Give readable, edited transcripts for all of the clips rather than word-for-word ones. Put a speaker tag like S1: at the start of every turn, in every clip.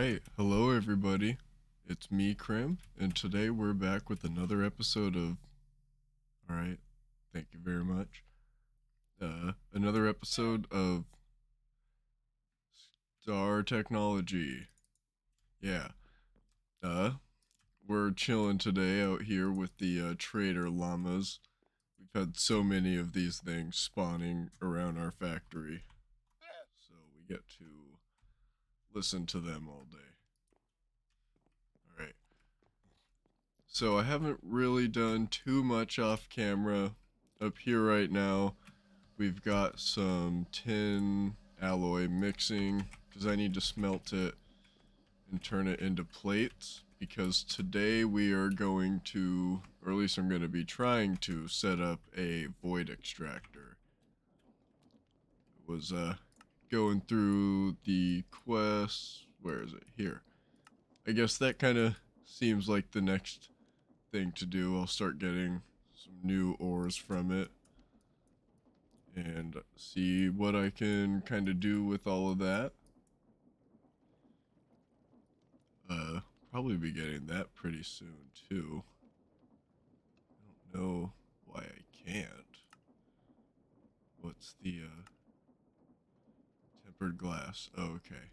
S1: Alright, hello everybody. It's me, Krim, and today we're back with another episode of. Alright, thank you very much. Another episode of Star Technology. Yeah. Uh, we're chilling today out here with the trader llamas. We've had so many of these things spawning around our factory, so we get to listen to them all day. Alright. So I haven't really done too much off camera. Up here right now, we've got some tin alloy mixing because I need to smelt it and turn it into plates, because today we are going to, or at least I'm going to be trying to set up a void extractor. It was going through the quest. Where is it? Here. I guess that kind of seems like the next thing to do. I'll start getting some new ores from it and see what I can kind of do with all of that. Probably be getting that pretty soon too. I don't know why I can't. What's the tempered glass? Oh, okay.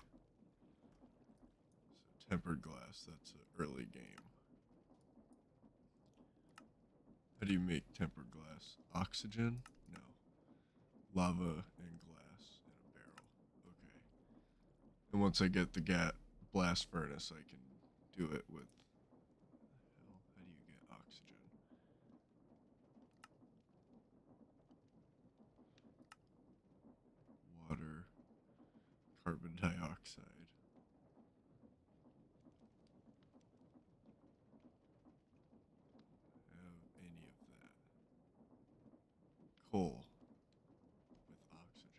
S1: So tempered glass, that's an early game. How do you make tempered glass? Oxygen? No. Lava and glass in a barrel. Okay. And once I get the blast furnace, I can do it with. Hell, how do you get oxygen? Water, carbon dioxide. Have any of that? Coal with oxygen.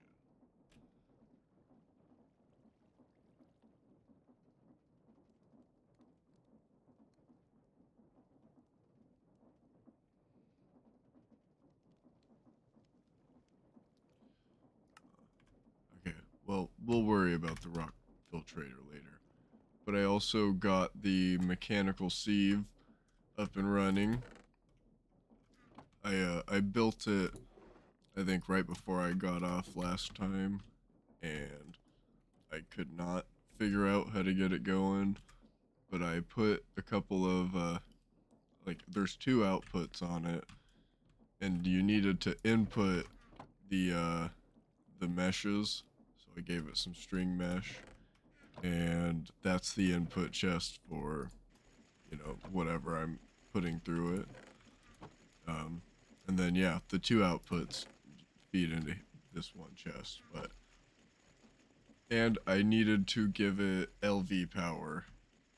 S1: Okay, well, we'll worry about the rock filtrator later. But I also got the mechanical sieve up and running. I built it, I think, right before I got off last time, and I could not figure out how to get it going. But I put a couple of like, there's two outputs on it, and you needed to input the meshes. So I gave it some string mesh, and that's the input chest for, whatever I'm putting through it. And then yeah, the two outputs feed into this one chest. And I needed to give it LV power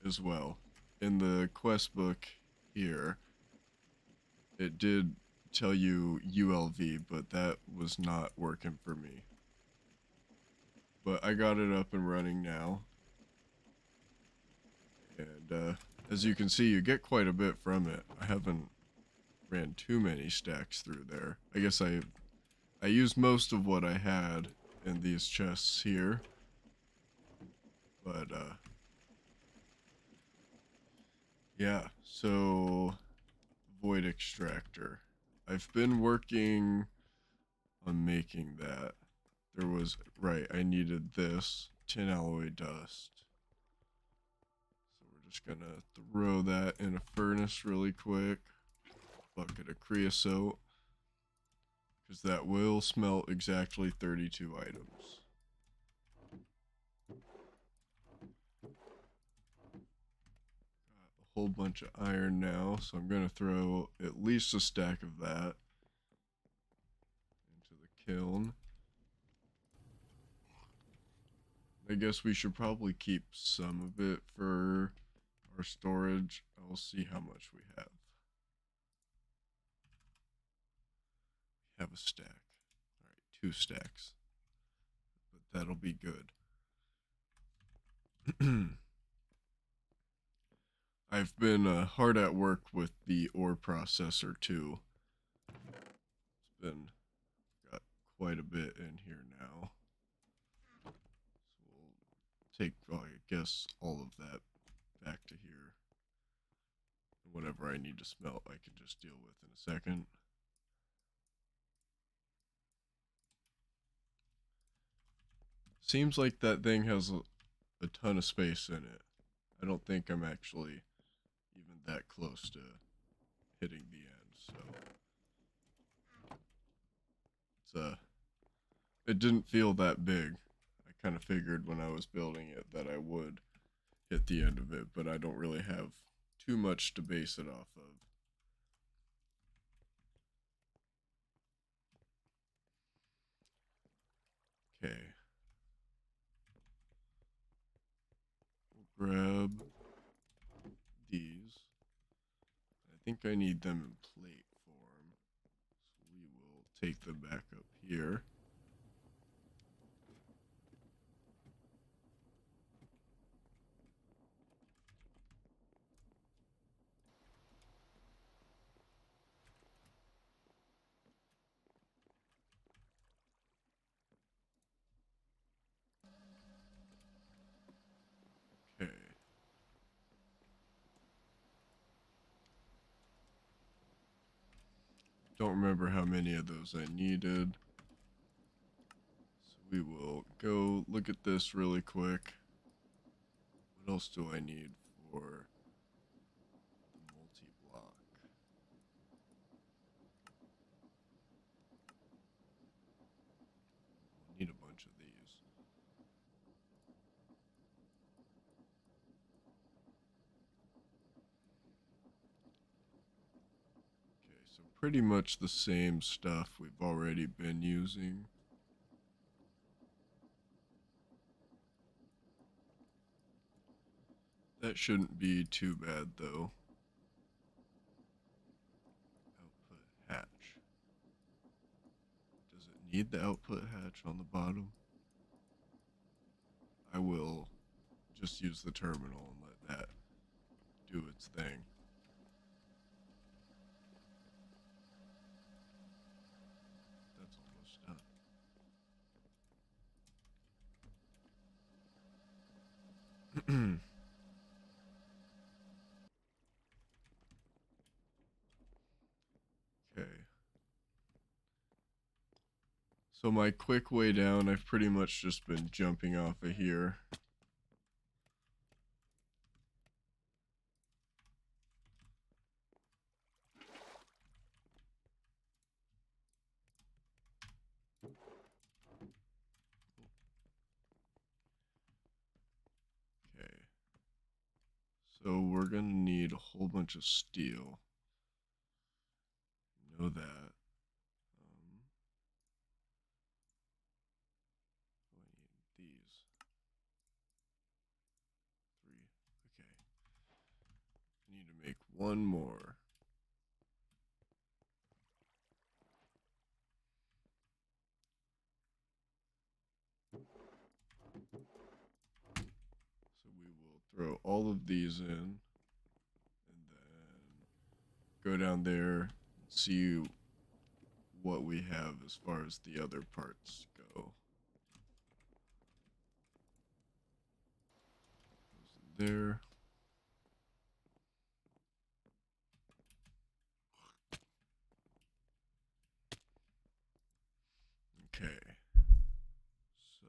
S1: as well. In the quest book here, it did tell you ULV, but that was not working for me. But I got it up and running now. And as you can see, you get quite a bit from it. I haven't ran too many stacks through there. I guess I used most of what I had in these chests here. But yeah, so void extractor. I've been working on making that. There was, right, I needed this tin alloy dust. So we're just gonna throw that in a furnace really quick. Bucket of creosote, because that will smelt exactly 32 items. Got a whole bunch of iron now, so I'm gonna throw at least a stack of that into the kiln. I guess we should probably keep some of it for our storage. I'll see how much we have. We have a stack. All right, two stacks. But that'll be good. I've been hard at work with the ore processor too. It's been got quite a bit in here now. So we'll take, I guess, all of that back to here. Whatever I need to smelt, I can just deal with in a second. Seems like that thing has a ton of space in it. I don't think I'm actually even that close to hitting the end, so it didn't feel that big. I kind of figured when I was building it that I would hit the end of it, but I don't really have too much to base it off of. Okay. We'll grab these. I think I need them in plate form. So we will take them back up here. Okay. Don't remember how many of those I needed. So we will go look at this really quick. What else do I need for the multi-block? We'll need a bunch of these. Okay, so pretty much the same stuff we've already been using. That shouldn't be too bad though. Output hatch. Does it need the output hatch on the bottom? I will just use the terminal and let that do its thing. That's almost done. Okay. So my quick way down, I've pretty much just been jumping off of here. Okay. So we're gonna need a whole bunch of steel. Know that. I need these. 3. Okay. I need to make one more. So we will throw all of these in and then go down there and see what we have as far as the other parts go. Goes in there. Okay. So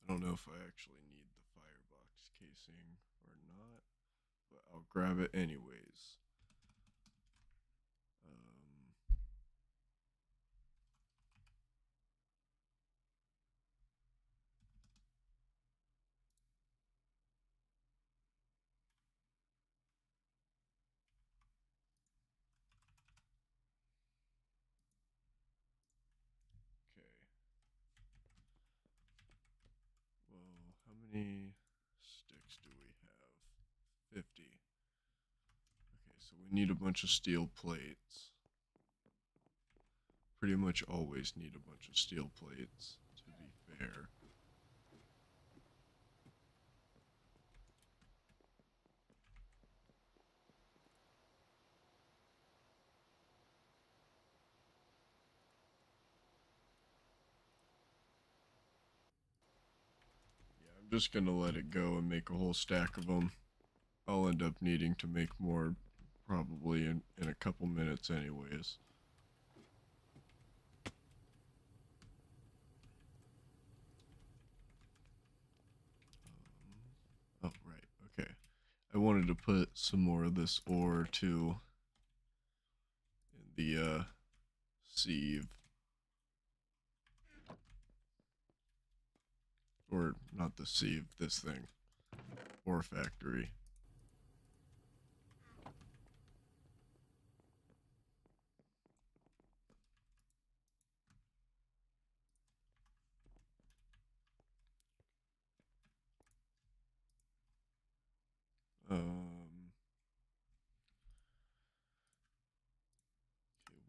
S1: I don't know if I actually need the firebox casing or not, but I'll grab it anyways. Okay. Well, how many sticks do we have? 50. Okay, so we need a bunch of steel plates. Pretty much always need a bunch of steel plates, to be fair. just gonna let it go and make a whole stack of them. I'll end up needing to make more probably in a couple minutes anyways. Oh, right. Okay. I wanted to put some more of this ore too in the sieve. Or not the sieve, this thing. Ore factory. Okay,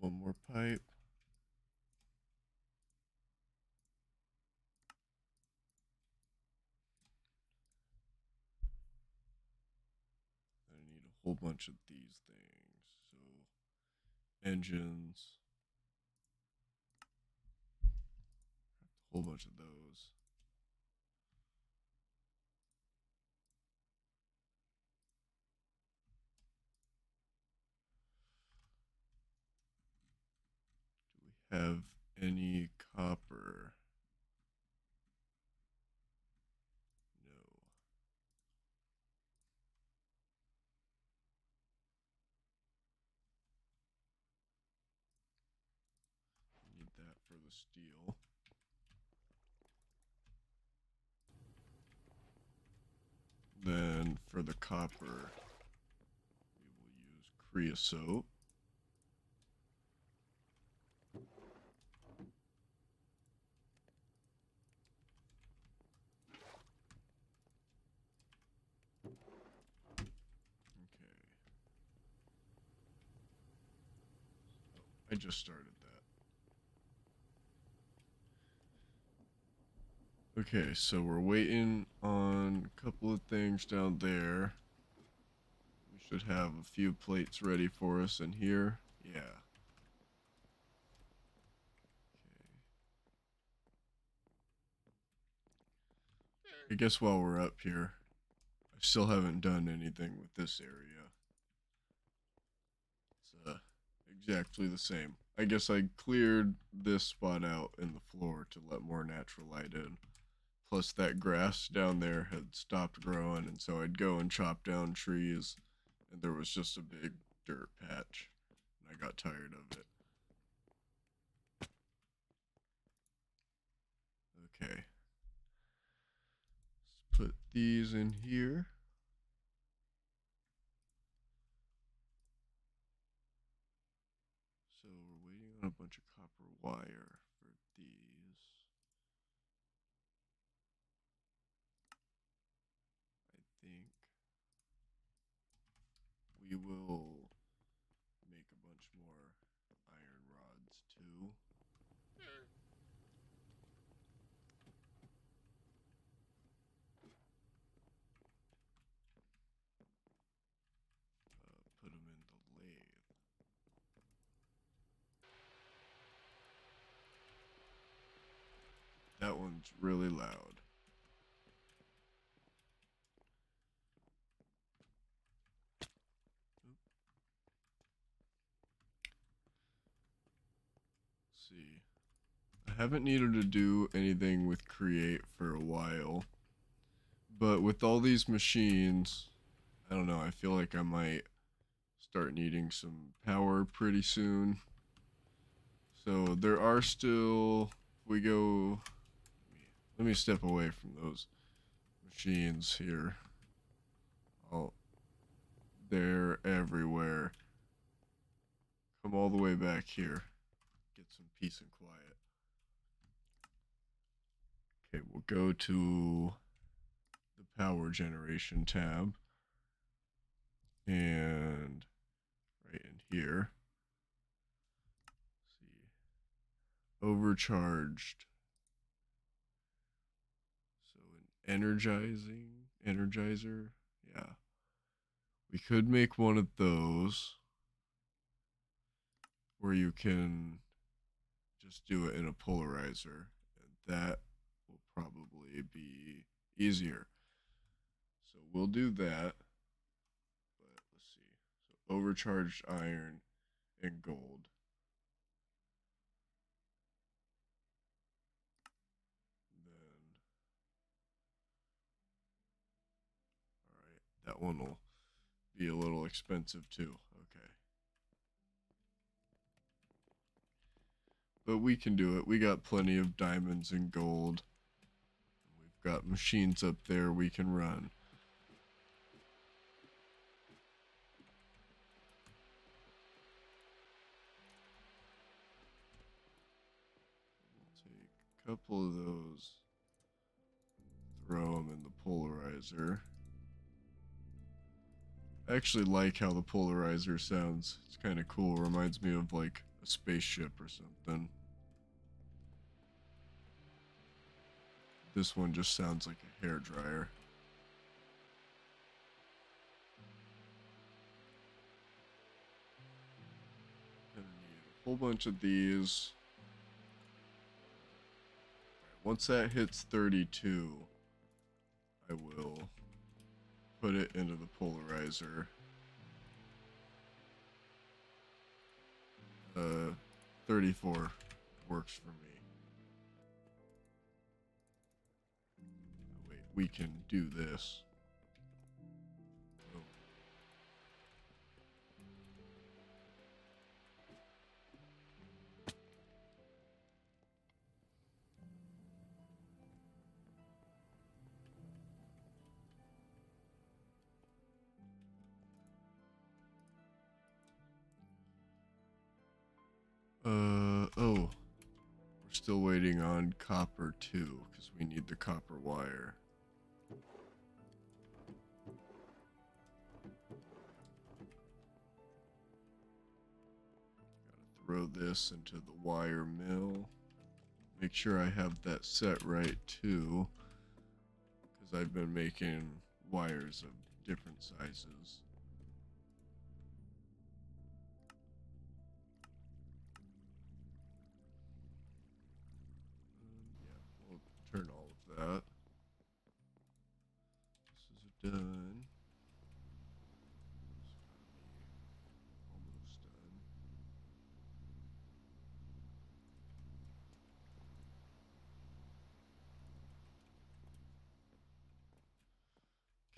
S1: one more pipe. I need a whole bunch of these things. So, engines. A whole bunch of those. Do we have any copper? No. Need that for the steel. Then for the copper, we will use creosote. Okay. I just started that. Okay, so we're waiting on a couple of things down there. We should have a few plates ready for us in here. Yeah. Okay. I guess while we're up here, I still haven't done anything with this area. It's exactly the same. I guess I cleared this spot out in the floor to let more natural light in. Plus that grass down there had stopped growing, and so I'd go and chop down trees, and there was just a big dirt patch, and I got tired of it. Okay. Let's put these in here. So we're waiting on a bunch of copper wire for these. I think we will make a bunch more iron rods too. Put them in the lathe. That one's really loud. Let's see. I haven't needed to do anything with create for a while. But with all these machines, I don't know, I feel like I might start needing some power pretty soon. So there are still, we go, let me step away from those machines here. Oh, they're everywhere. Come all the way back here. Get some peace and quiet. Okay, we'll go to the power generation tab. And right in here. Let's see. Overcharged. So an energizer. Yeah. We could make one of those where you can just do it in a polarizer. And that will probably be easier. So we'll do that. But let's see. So overcharged iron and gold. Then, all right, that one will be a little expensive too. Okay. But we can do it. We got plenty of diamonds and gold. We've got machines up there we can run. We'll take a couple of those, throw them in the polarizer. I actually like how the polarizer sounds. It's kind of cool. Reminds me of like a spaceship or something. This one just sounds like a hairdryer. Gonna need a whole bunch of these. Once that hits 32, I will put it into the polarizer. 34 works for me. Wait, we can do this. Oh. We're still waiting on copper too, because we need the copper wire. Gotta throw this into the wire mill. Make sure I have that set right too, because I've been making wires of different sizes. Yeah, we'll turn all of that. This is done. Almost done.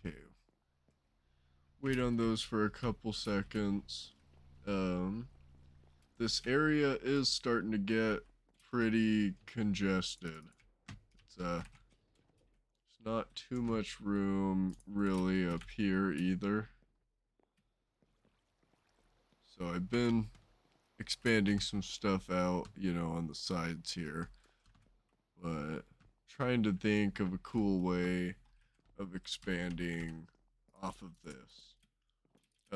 S1: Okay. Wait on those for a couple seconds. This area is starting to get pretty congested. It's not too much room really up here either. So I've been expanding some stuff out, on the sides here. But trying to think of a cool way of expanding off of this.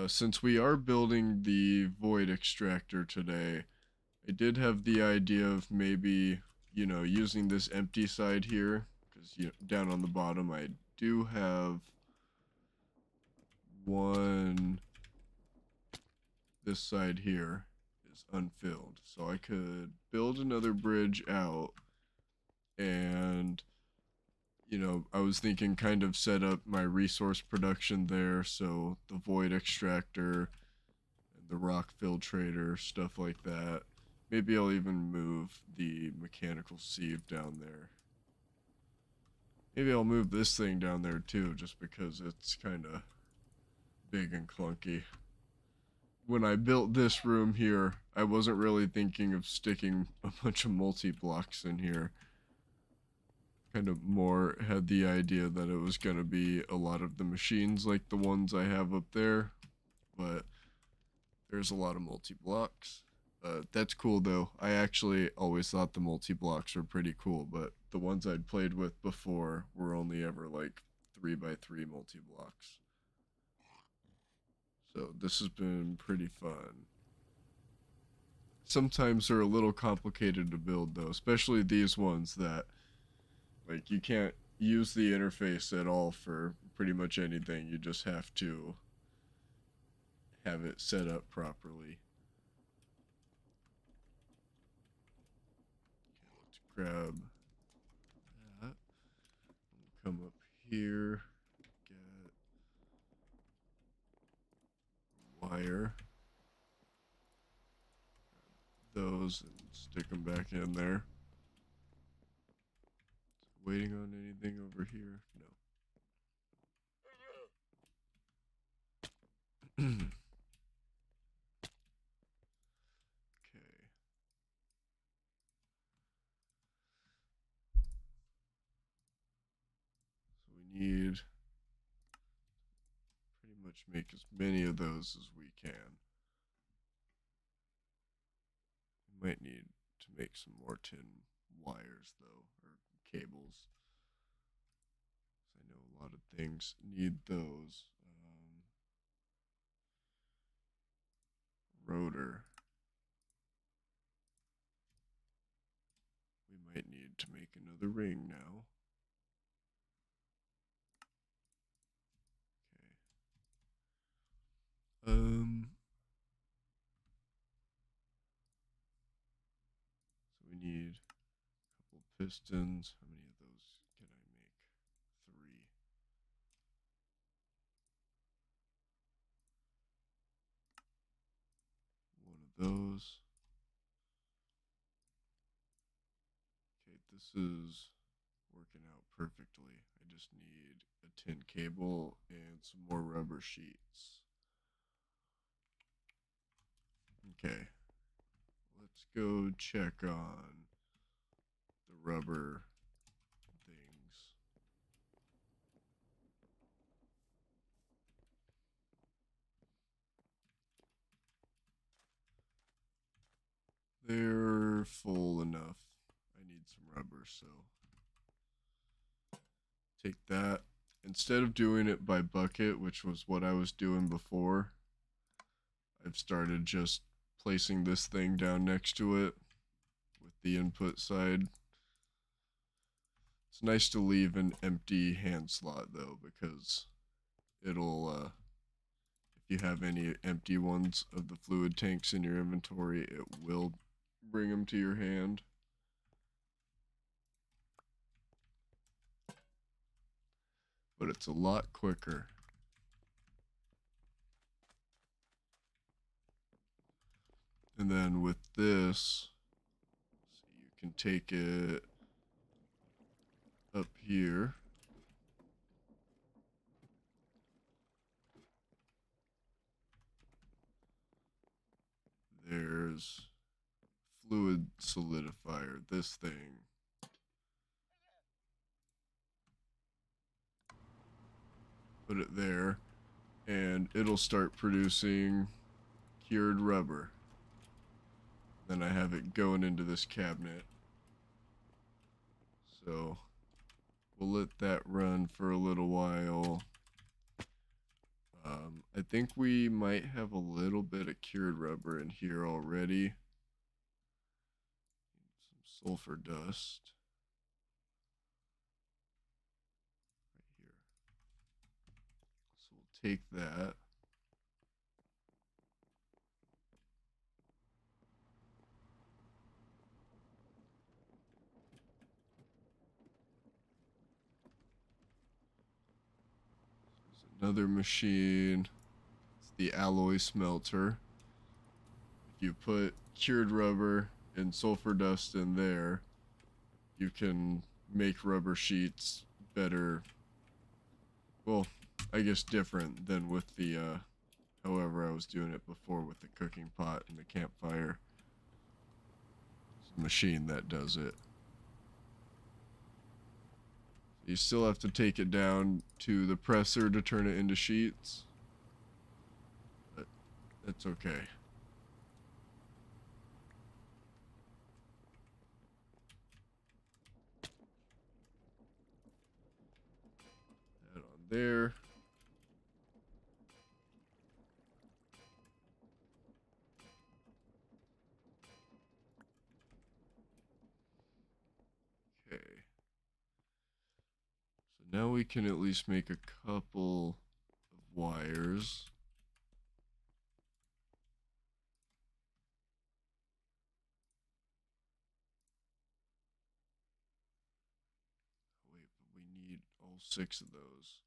S1: Since we are building the void extractor today, I did have the idea of maybe, using this empty side here, because down on the bottom I do have one. This side here is unfilled, so I could build another bridge out, and I was thinking kind of set up my resource production there, so the void extractor and the rock filtrator, stuff like that. Maybe I'll even move the mechanical sieve down there. Maybe I'll move this thing down there too, just because it's kind of big and clunky. When I built this room here, I wasn't really thinking of sticking a bunch of multi-blocks in here. Kind of more had the idea that it was going to be a lot of the machines like the ones I have up there, but there's a lot of multi-blocks. That's cool though. I actually always thought the multi-blocks were pretty cool, but the ones I'd played with before were only ever like 3x3 multi-blocks. So this has been pretty fun. Sometimes they're a little complicated to build though, especially these ones that like you can't use the interface at all for pretty much anything. You just have to have it set up properly. Okay, let's grab that. We'll come up here, get wire, those, and stick them back in there. Waiting on anything over here? No. Okay. So we need pretty much make as many of those as we can. We might need to make some more tin wires though, or cables. I know a lot of things need those. Rotor. We might need to make another ring now. Okay. So we need a couple pistons. How many of those can I make? 3. One of those. Okay, this is working out perfectly. I just need a tin cable and some more rubber sheets. Okay, let's go check on the rubber things. They're full enough. I need some rubber, so take that. Instead of doing it by bucket, which was what I was doing before, I've started just placing this thing down next to it with the input side. It's nice to leave an empty hand slot though, because it'll if you have any empty ones of the fluid tanks in your inventory, it will bring them to your hand. But it's a lot quicker. And then with this, so you can take it up here. There's fluid solidifier, this thing. Put it there, and it'll start producing cured rubber. Then I have it going into this cabinet. So we'll let that run for a little while. I think we might have a little bit of cured rubber in here already. Some sulfur dust. Right here. So we'll take that. There's another machine. It's the alloy smelter. If you put cured rubber and sulfur dust in there, you can make rubber sheets better. Well, I guess different than with the however I was doing it before with the cooking pot and the campfire. It's a machine that does it. You still have to take it down to the presser to turn it into sheets, but that's okay. That on there. Okay. So now we can at least make a couple of wires. Wait, but we need need all 6 of those.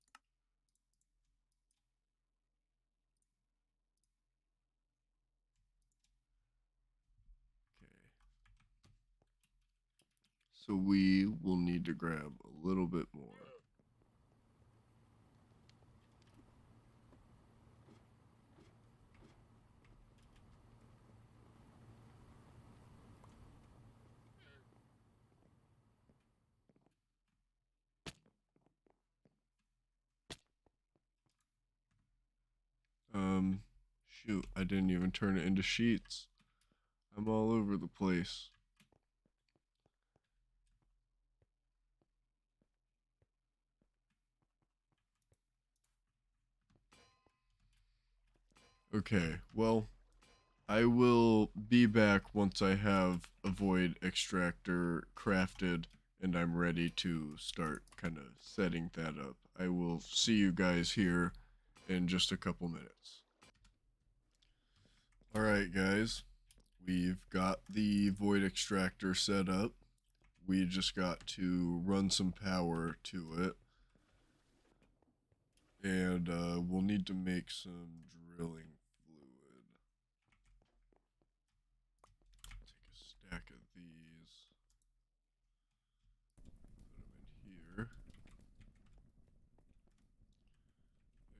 S1: Okay. So we will need to grab a little bit more. Shoot, I didn't even turn it into sheets. I'm all over the place. Okay, well, I will be back once I have a void extractor crafted and I'm ready to start kind of setting that up. I will see you guys here in just a couple minutes. Alright guys, we've got the void extractor set up. We just got to run some power to it. And we'll need to make some drilling fluid. Take a stack of these. Put them in here.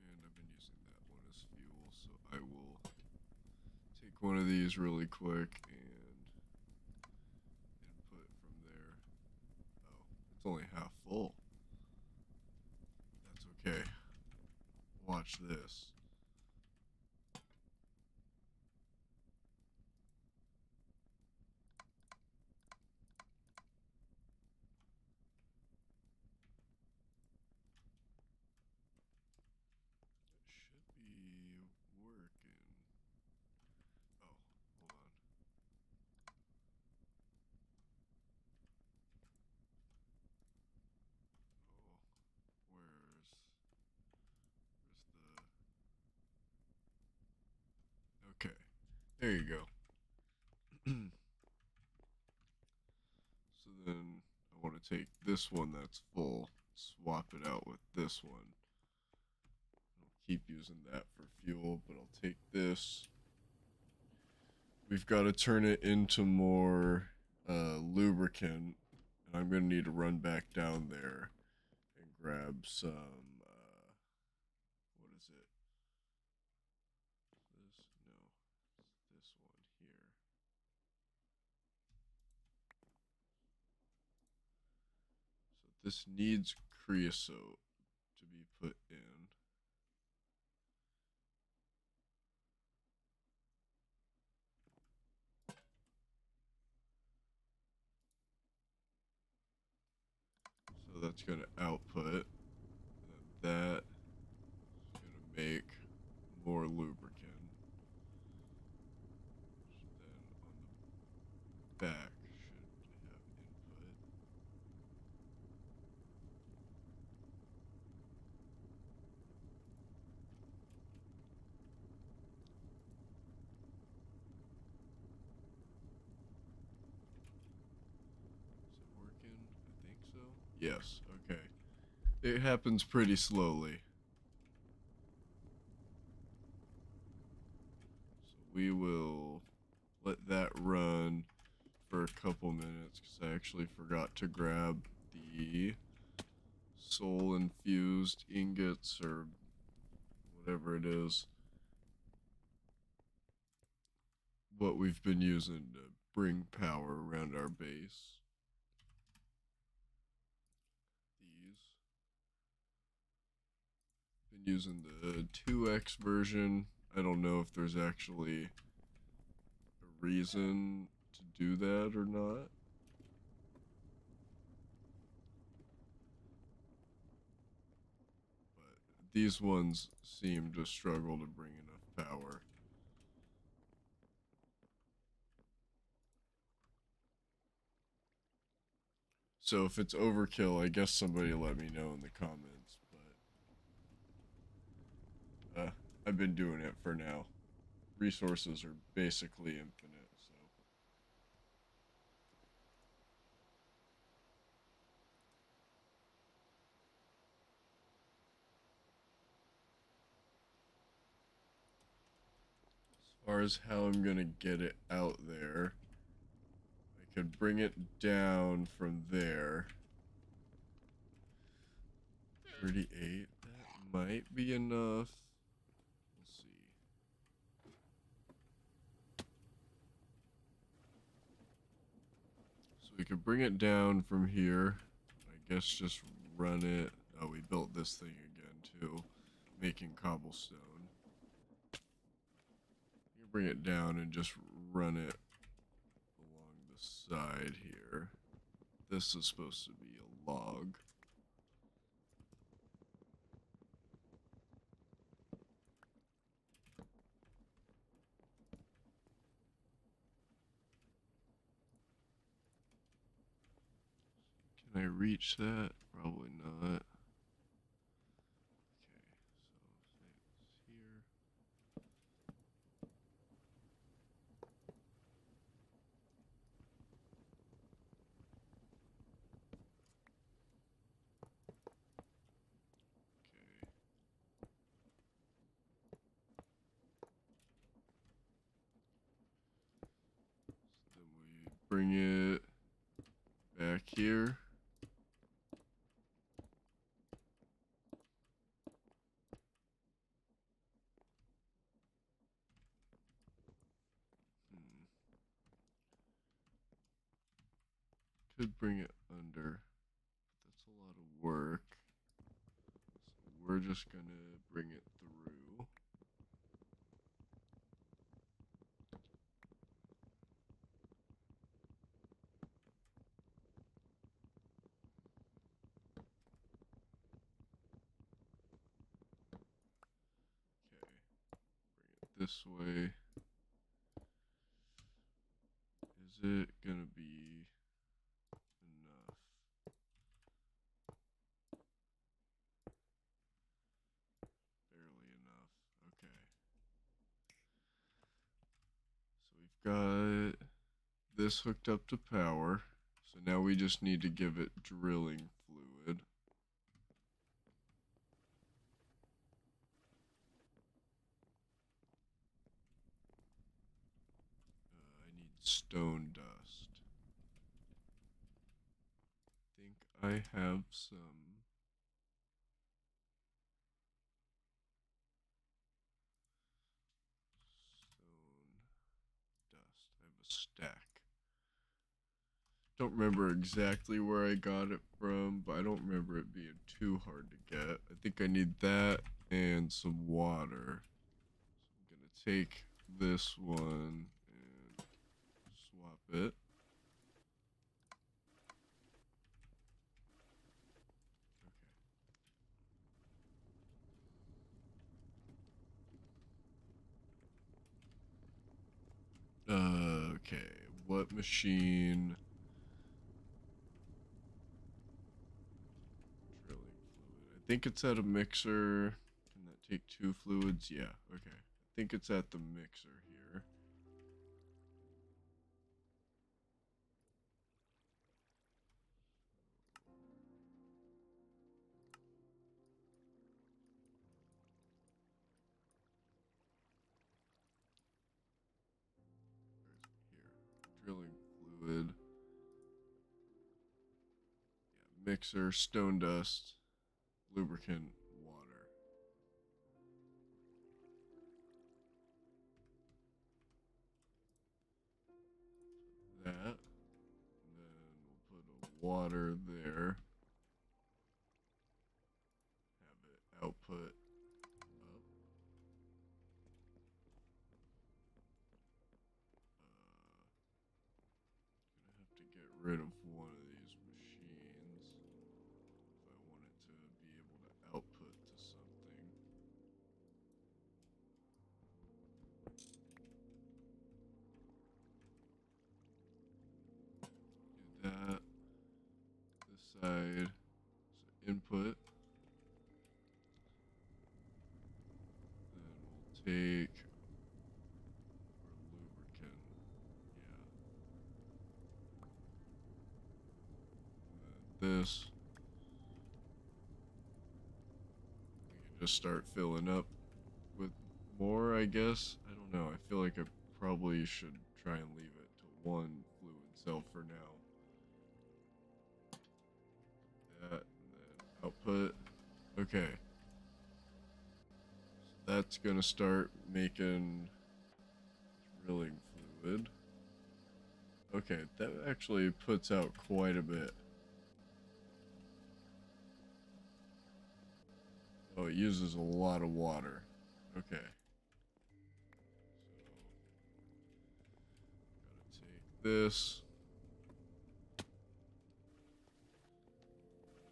S1: And I've been using that one as fuel, so I will take one of these really quick and input from there. Oh, it's only half full. That's okay. Watch this. It should be working. Oh, hold on. Oh, where's the... Okay, there you go. So then I want to take this one that's full, swap it out with this one. I'll keep using that for fuel, but I'll take this. We've got to turn it into more lubricant, and I'm going to need to run back down there and grab some, what is it? This? No, it's this one here. So this needs creosote to be put in. So that's going to output. That is going to make more lubricant. Then on the back should have input. Is it working? I think so. Yes, okay. It happens pretty slowly. So we will let that run for a couple minutes because I actually forgot to grab the soul infused ingots or whatever it is. What we've been using to bring power around our base. These. Been using the 2x version. I don't know if there's actually a reason to do that or not. But these ones seem to struggle to bring enough power. So if it's overkill, I guess somebody let me know in the comments, but I've been doing it for now. Resources are basically infinite, so. far as how I'm gonna get it out there, I could bring it down from there. 38, that might be enough. We'll see. So we could bring it down from here. I guess just run it. Oh, we built this thing again too, making cobblestone. You can bring it down and just run it along the side here. This is supposed to be a log. Can I reach that? Probably not. Okay, so say it's here. Okay. So then we bring it back here. Could bring it under. That's a lot of work. So we're just gonna bring it through. Okay. Bring it this way. Is it gonna be enough? Barely enough. Okay. So we've got this hooked up to power. So now we just need to give it drilling fluid. I need stone dust. I think I have some. Stone dust. I have a stack. Don't remember exactly where I got it from, but I don't remember it being too hard to get. I think I need that and some water. So I'm gonna take this one and swap it. Okay, what machine? Drilling fluid. I think it's at a mixer. Can that take 2 fluids? Yeah, okay. I think it's at the mixer here. Here. Drilling fluid. Yeah, mixer, stone dust, lubricant, water. That. And then we'll put a water there. Have it output up. Gonna have to get rid of one of these machines if I want it to be able to output to something. Do that. This side, so input. Then we'll take our lubricant. Yeah. This. We can just start filling up with more, I guess. I don't don't know. I feel like I probably should try and leave it to one fluid cell for now. That, and then output. Okay. So that's gonna start making drilling fluid. Okay, that actually puts out quite a bit. Oh, it uses a lot of water. Okay. So, gotta take this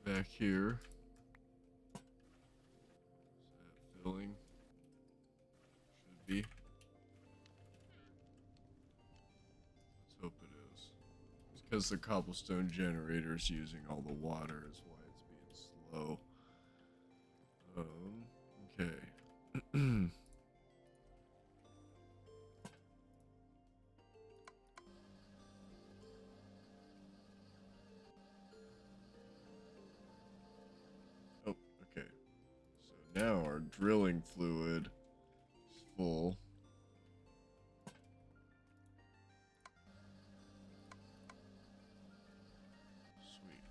S1: back here. Is that filling? Should be. Let's hope it is. It's because the cobblestone generator is using all the water is why it's being slow. Okay. Oh, okay. So now our drilling fluid is full. Sweet.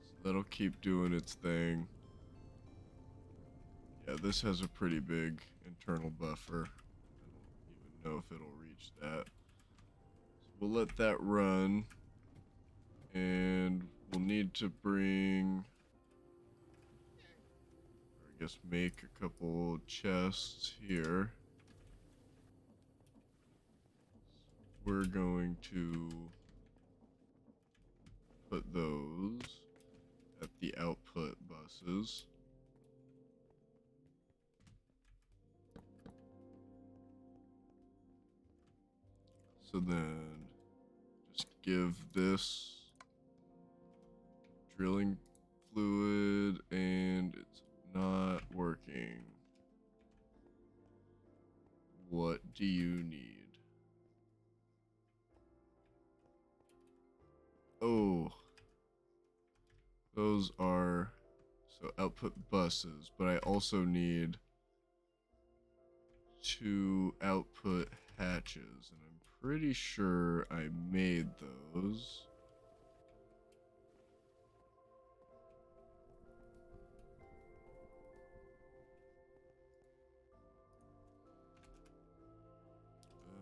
S1: So that'll keep doing its thing. Yeah, this has a pretty big internal buffer. I don't even know if it'll reach that. So we'll let that run. And we'll need to bring, or I guess make a couple chests here. We're going to put those at the output buses. So then just give this drilling fluid and it's not working. What do you need? Oh, those are so output buses, but I also need 2 output hatches, and I'm pretty sure I made those.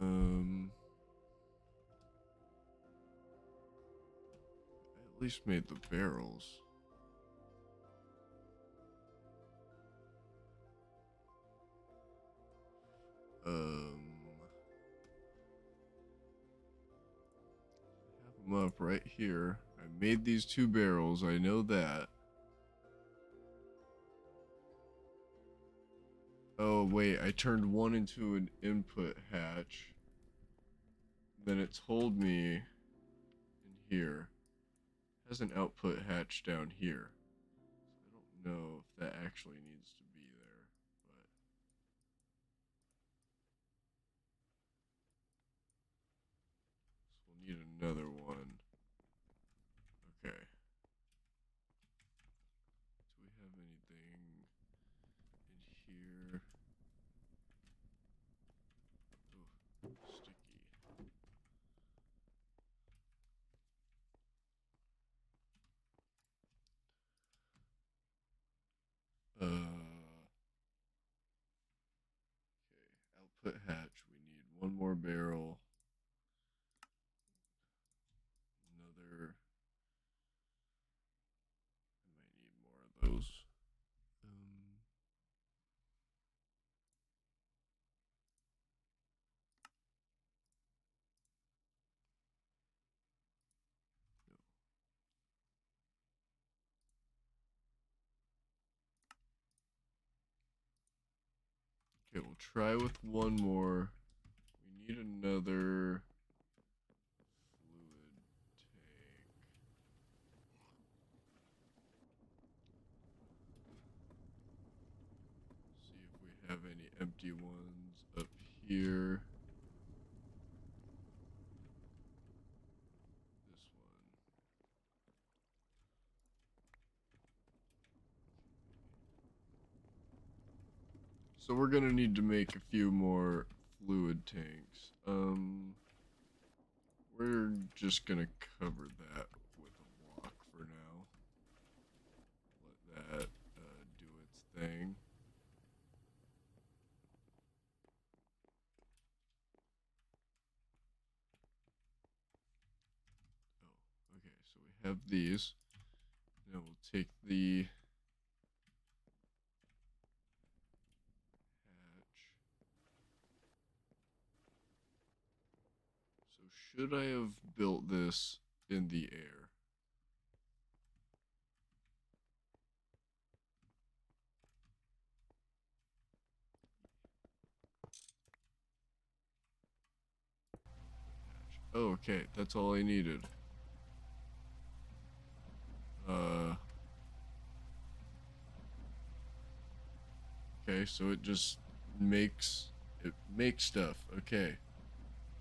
S1: I at least made the barrels. I have them up right here. I made these 2 barrels, I know that. Oh, wait, I turned one into an input hatch. Then it told me in here. It has an output hatch down here. So I don't know if that actually needs to be there, but so we'll need another one. Okay. Do we have anything in here? Oh, sticky. Okay, output hatch. We need one more barrel. Another. I might need more of those. Um, no. Okay, we'll try with one more. We need another fluid tank. See if we have any empty ones up here. This one. So we're gonna need to make a few more fluid tanks. We're just gonna cover that with a block for now. Let that do its thing. Oh, okay, so we have these. Now we'll take the hatch. So should I have built this in the air? Oh, okay, that's all I needed. Okay, so it makes stuff. Okay.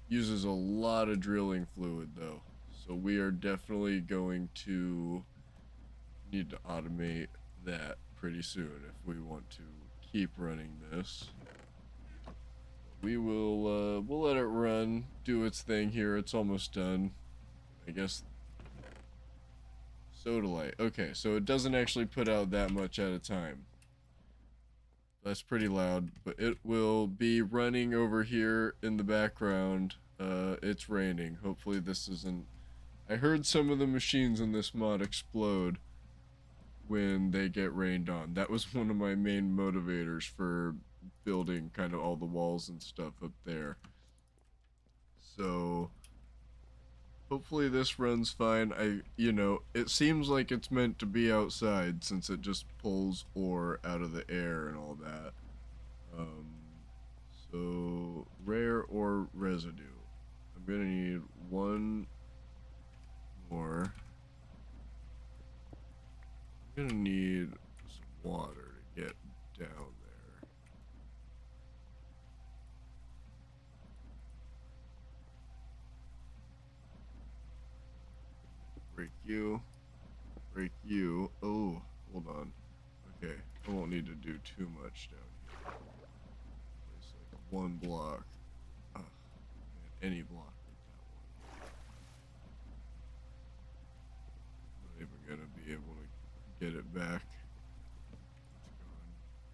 S1: Uses a lot of drilling fluid though. So we are definitely going to need to automate that pretty soon if we want to keep running this. We'll let it run, do its thing here. It's almost done. I guess Sodalite. Okay, so it doesn't actually put out that much at a time. That's pretty loud, but it will be running over here in the background. It's raining. Hopefully this isn't... I heard some of the machines in this mod explode when they get rained on. That was one of my main motivators for building kind of all the walls and stuff up there. So hopefully this runs fine. It seems like it's meant to be outside since it just pulls ore out of the air and all that. So rare ore residue. I'm gonna need one more. I'm gonna need some water to get down there. Break you. Break you. Oh, hold on. Okay, I won't need to do too much down here. Place like one block. Oh, man, any block with that one. Not even gonna be able to get it back.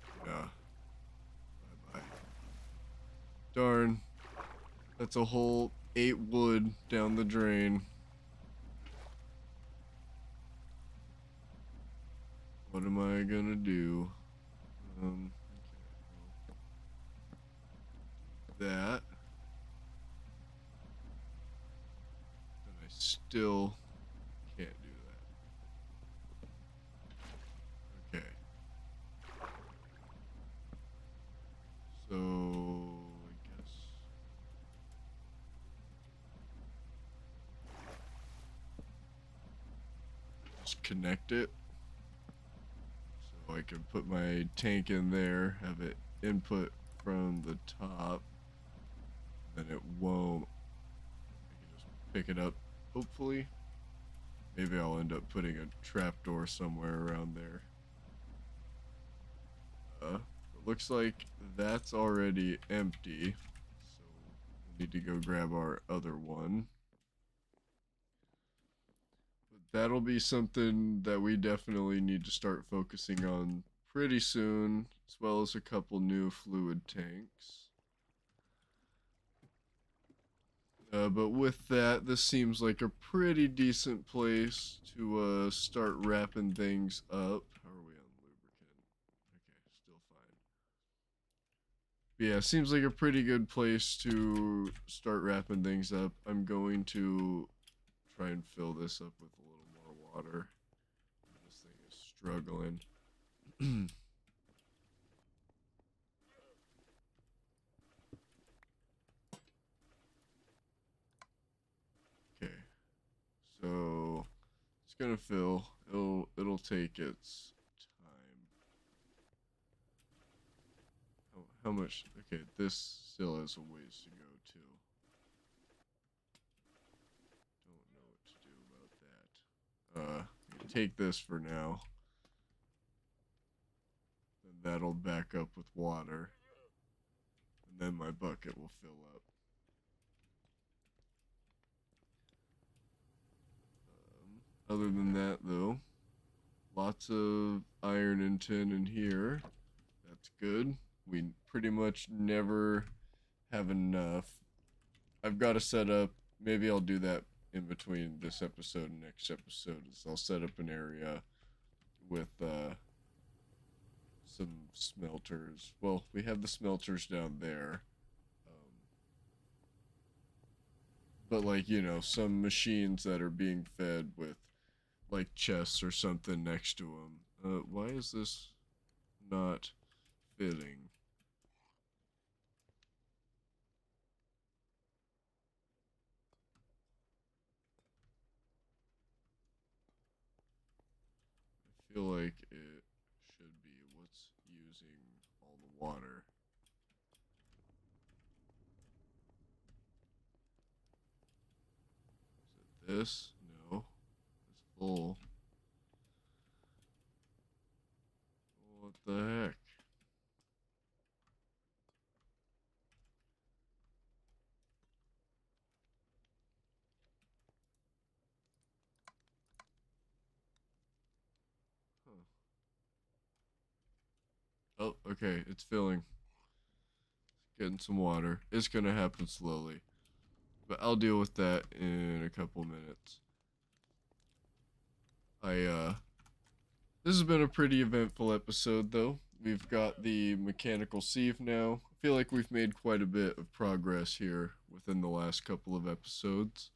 S1: It's gone. Yeah. Bye bye. Darn. That's a whole 8 wood down the drain. What am I gonna do? Okay, well, that. Then I still can't do that. Okay. So, I guess. Just connect it. So I can put my tank in there, have it input from the top. Then it won't. I can just pick it up, hopefully. Maybe I'll end up putting a trapdoor somewhere around there. It looks like that's already empty. So we'll need to go grab our other one. But that'll be something that we definitely need to start focusing on pretty soon, as well as a couple new fluid tanks. But with that, this seems like a pretty decent place to start wrapping things up. How are we on lubricant? Okay, still fine. But yeah, seems like a pretty good place to start wrapping things up. I'm going to try and fill this up with a little more water. This thing is struggling. Okay, so it's gonna fill. It'll take its time. How much? Okay, this still has a ways to go too. Don't know what to do about that. Take this for now. Then that'll back up with water. then my bucket will fill up. Other than that, though, lots of iron and tin in here. That's good. We pretty much never have enough. I've got to set up, maybe I'll do that in between this episode and next episode, is I'll set up an area with some smelters. Well, we have the smelters down there. But like, you know, some machines that are being fed with like chests or something next to them. Why is this not fitting? I feel like it should be. What's using all the water? Is it this? No. It's full. What the heck? Huh. Oh, okay. It's filling. Getting some water. It's gonna happen slowly. But I'll deal with that in a couple minutes. This has been a pretty eventful episode, though. We've got the mechanical sieve now. I feel like we've made quite a bit of progress here within the last couple of episodes.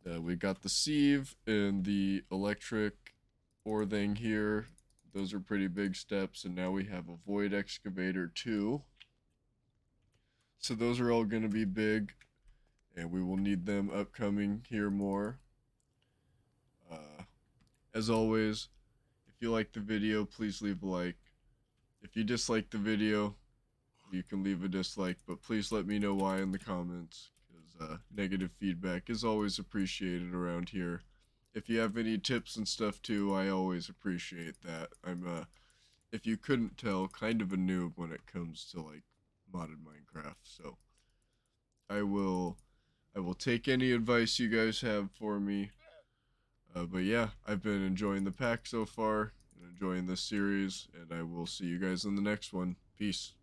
S1: We got the sieve and the electric ore thing here. Those are pretty big steps, and now we have a void excavator too. So those are all going to be big, and we will need them upcoming here more. As always, if you like the video, please leave a like. If you dislike the video, you can leave a dislike, but please let me know why in the comments, because negative feedback is always appreciated around here. If you have any tips and stuff too, I always appreciate that. I'm, if you couldn't tell, kind of a noob when it comes to like modded Minecraft, so I will take any advice you guys have for me. But yeah, I've been enjoying the pack so far and enjoying this series, and I will see you guys in the next one. Peace.